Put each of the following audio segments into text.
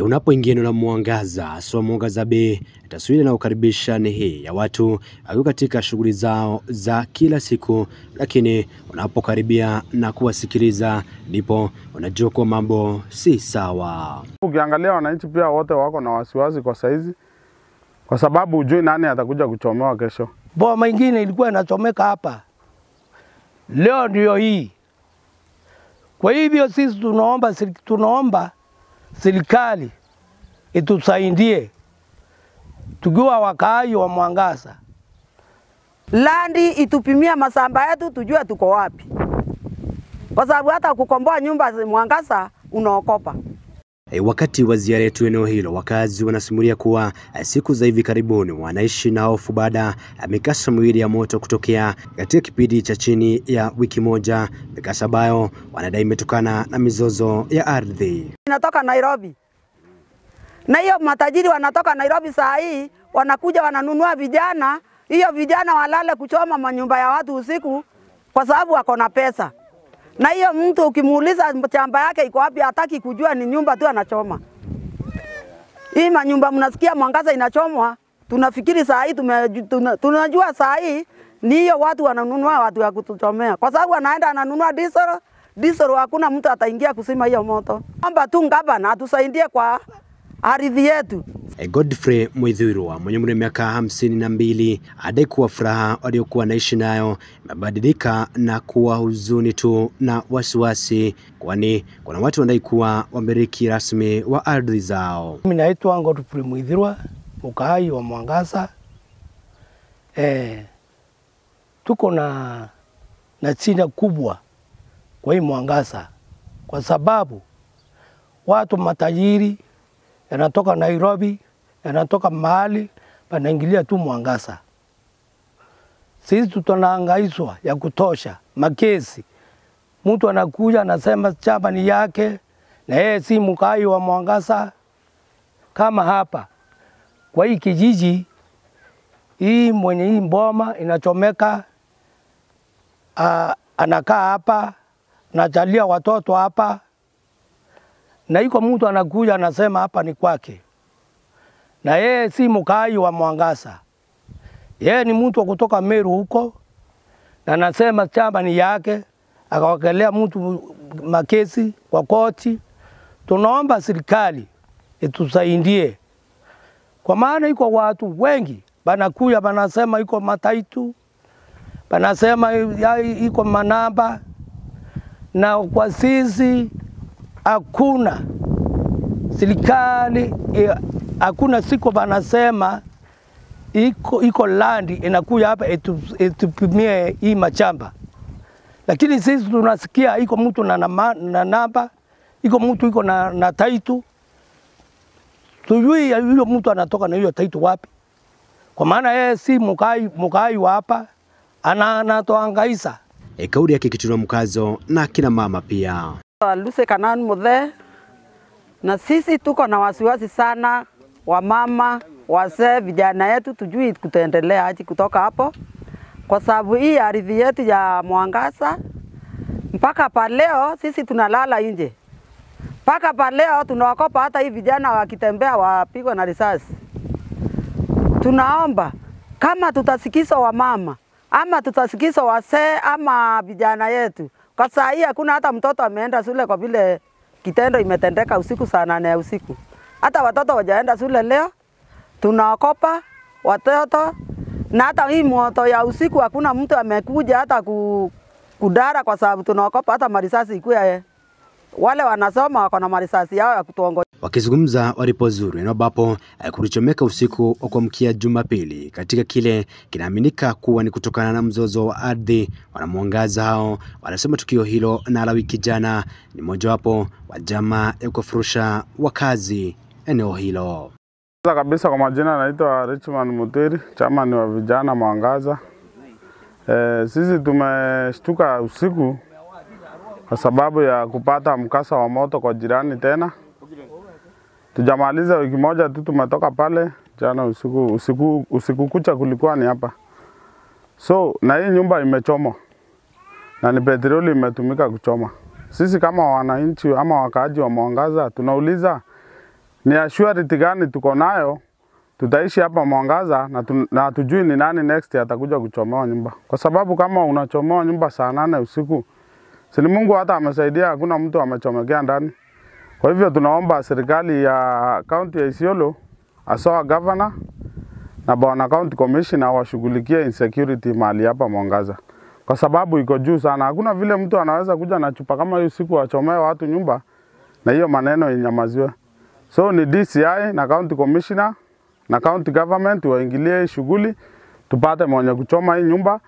Unapoingia eneo la Mwangaza, haswa Mwangaza Bay, taswira inayokaribisha ni hii ya watu wakiwa katika shughuli zao za kila siku, lakini unapokaribia na kuwasikiliza ndipo unajua kwa mambo si sawa. Ukiangalia wananchi pia wote wako na wasiwasi kwa saizi, kwa sababu hujui nani atakuja kuchomewa kesho. Boma ingine ilikuwa inachomeka hapa, leo ndio hii. Kwa hivyo sisi tunaomba serikali itusaidie tukiwa wakaaji wa Mwangaza. Landi itupimia masamba yetu tujue tuko wapi, kwa sababu hata kukomboa nyumba Mwangaza unaokopa. Wakati wa ziara yetu eneo hilo, wakazi wanasimulia kuwa siku za hivi karibuni wanaishi na hofu baada ya mikasa miwili ya moto kutokea katika kipindi cha chini ya wiki moja, mikasa ambayo wanadai imetokana na mizozo ya ardhi. Inatoka Nairobi, na hiyo matajiri wanatoka Nairobi saa hii wanakuja wananunua vijana, hiyo vijana walale kuchoma manyumba ya watu usiku kwa sababu wako na pesa. Na hiyo mtu ukimuuliza shamba yake iko wapi, hataki kujua, ni nyumba tu anachoma. Hii manyumba mnasikia Mwangaza inachomwa, tunafikiri saa hii tunajua saa hii ni hiyo watu wananunua watu ya kutuchomea, kwa sababu anaenda ananunua diesel hakuna mtu ataingia kusima hiyo moto. Naomba tu gavana atusaidie kwa ardhi yetu. Godfrey Muithurwa mwenye umri wa miaka 52 adai kuwa furaha waliokuwa naishi nayo imebadilika na kuwa huzuni tu na wasiwasi, kwani kuna watu wanadai kuwa wamiliki rasmi wa ardhi zao. Mimi naitwa Godfrey Muithurwa, mkaaji wa Mwangaza. Tuko na shida kubwa kwa hii Mwangaza, kwa sababu watu matajiri yanatoka Nairobi, yanatoka mahali panaingilia tu Mwangaza. Sisi tunahangaishwa ya kutosha, makesi. Mtu anakuja anasema shamba ni yake na yeye si mkaaji wa Mwangaza. Kama hapa kwa hii kijiji hii, mwenye hii mboma inachomeka, anakaa hapa, anajalia watoto hapa, na iko mtu anakuja anasema hapa ni kwake, na yeye si mkaaji wa Mwangaza. Yeye ni mtu wa kutoka Meru huko, na anasema shamba ni yake, akawakelea mtu makesi kwa koti. Tunaomba serikali itusaidie, kwa maana iko watu wengi banakuja banasema iko mataitu, banasema iko manamba, na kwa sisi hakuna serikali, hakuna siku banasema iko landi inakuja hapa etupimie hii machamba. Lakini sisi tunasikia iko mtu na namba, iko mtu iko na taitu. Tujui hiyo mtu anatoka na hiyo taitu wapi, kwa maana yeye si mkaaji wa hapa, anatohangaisha. Kauli yake ikitiliwa mkazo na kina mama pia. Lucy Kanani Muthe, na sisi tuko na wasiwasi sana, wa mama, wazee, vijana yetu, tujui kutaendelea aje kutoka hapo, kwa sababu hii ardhi yetu ya Mwangaza mpaka pa leo sisi tunalala nje. Mpaka pa leo tunawakopa, hata hii vijana wakitembea wapigwa na risasi. Tunaomba kama tutasikiza wa mama ama tutasikiza wazee ama vijana yetu, kwa saa hii hakuna hata mtoto ameenda shule kwa vile kitendo imetendeka usiku saa 8 ya usiku. Hata watoto wajaenda shule leo, tunaokopa watoto, na hata hii moto ya usiku hakuna mtu amekuja hata kudara, kwa sababu tunaokopa hata marisasi ikuwe wale wanasoma wako na marisasi yao ya kutuongoza. Wakizungumza walipozuru eneo ambapo kulichomeka usiku wa kuamkia Jumapili katika kile kinaaminika kuwa ni kutokana na mzozo wa ardhi, Wanamwangaza hao wanasema tukio hilo na la wiki jana ni mojawapo wa jamaa ya kufurusha wakazi eneo hilo. Kabisa kwa majina naitwa Richmond Muteri, chama ni wa vijana Mwangaza. Sisi tumeshtuka usiku kwa sababu ya kupata mkasa wa moto kwa jirani tena. Tujamaliza wiki moja tu tumetoka pale, jana usiku kucha kulikuwa ni hapa. So na hii nyumba imechomwa na ni petroli imetumika kuchoma. Sisi kama wananchi ama wakaaji wa Mwangaza tunauliza ni assurity gani tuko nayo tutaishi hapa Mwangaza na hatujui ni nani next atakuja kuchomoa nyumba. Kwa sababu kama unachomoa nyumba saa 8 usiku, si Mungu hata amesaidia hakuna mtu amechomekea ndani. Kwa hivyo tunaomba serikali ya county ya Isiolo, asawa governor na bwana county commissioner washughulikie insecurity mahali hapa Mwangaza. Kwa sababu iko juu sana. Hakuna vile mtu anaweza kuja na chupa kama hiyo usiku achomee watu nyumba na hiyo maneno inyamaziwe. So ni DCI na county commissioner na county government waingilie shughuli tupate mwenye kuchoma hii nyumba,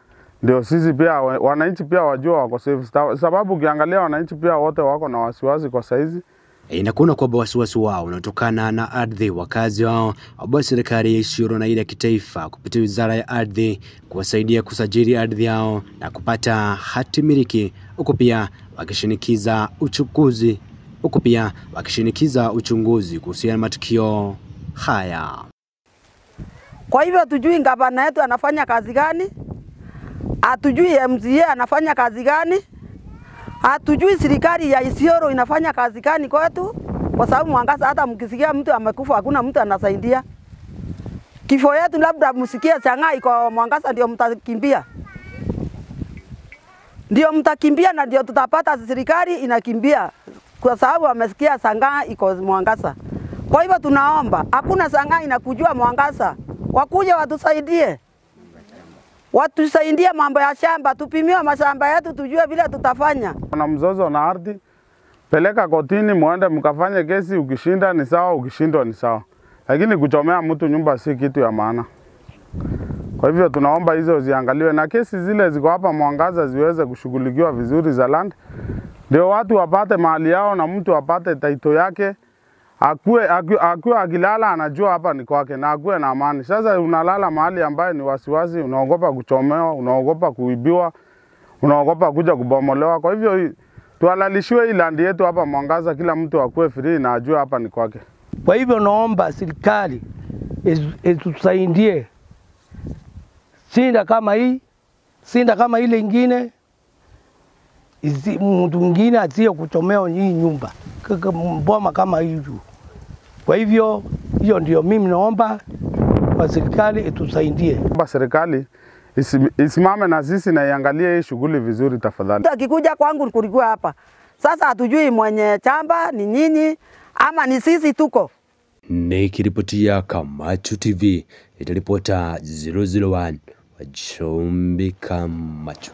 ndio sisi pia wananchi pia wajua wako safe. Sababu ukiangalia wananchi pia wote wako na wasiwasi kwa saizi. Inakuwa kwamba wasiwasi wao unatokana na ardhi. Wakazi wao ambao serikali ya Isiolo na ile ya kitaifa kupitia wizara ya ardhi kuwasaidia kusajili ardhi yao na kupata hati miliki, huko pia wakishinikiza uchunguzi kuhusiana na matukio haya. Kwa hivyo tujui gavana yetu anafanya kazi gani, hatujui MCA anafanya kazi gani, hatujui serikali ya Isiolo inafanya kazi gani kwetu, kwa sababu Mwangaza hata mkisikia mtu amekufa hakuna mtu anasaidia. Kifo yetu labda msikie Chang'aa iko Mwangaza ndio mtakimbia. Ndio mtakimbia na ndio tutapata serikali inakimbia kwa sababu amesikia Chang'aa iko Mwangaza. Kwa hivyo tunaomba hakuna Chang'aa inakujua Mwangaza, wakuje watusaidie. Watusaidie mambo ya shamba, tupimiwe mashamba yetu tujue vile tutafanya. Kuna mzozo na ardhi, peleka kotini muende mkafanye kesi, ukishinda ni sawa, ukishindwa ni sawa. Lakini kuchomea mtu nyumba si kitu ya maana. Kwa hivyo tunaomba hizo ziangaliwe na kesi zile ziko hapa Mwangaza ziweze kushughulikiwa vizuri za land. Ndio watu wapate mahali yao na mtu apate title yake. Akue akilala anajua hapa ni kwake na akue na amani. Sasa unalala mahali ambaye ni wasiwasi, unaogopa kuchomewa, unaogopa kuibiwa, unaogopa kuja kubomolewa. Kwa hivyo tuhalalishiwe hii land yetu hapa Mwangaza, kila mtu akue free na ajue hapa ni kwake. Kwa hivyo naomba serikali itusaidie sinda kama hii, sinda kama ile ingine, mtu mwingine asiye kuchomea hii nyumba mboma kama hiyo. Kwa hivyo hiyo ndio mimi naomba kwa serikali itusaidie. Serikali isimame na sisi na iangalie hii shughuli vizuri tafadhali. Akikuja kwangu kulikuwa hapa. Sasa hatujui mwenye chamba ni nyinyi ama ni sisi tuko. Nikiripotia Kamacho TV, itaripota 001 wa Chumbi Kamacho.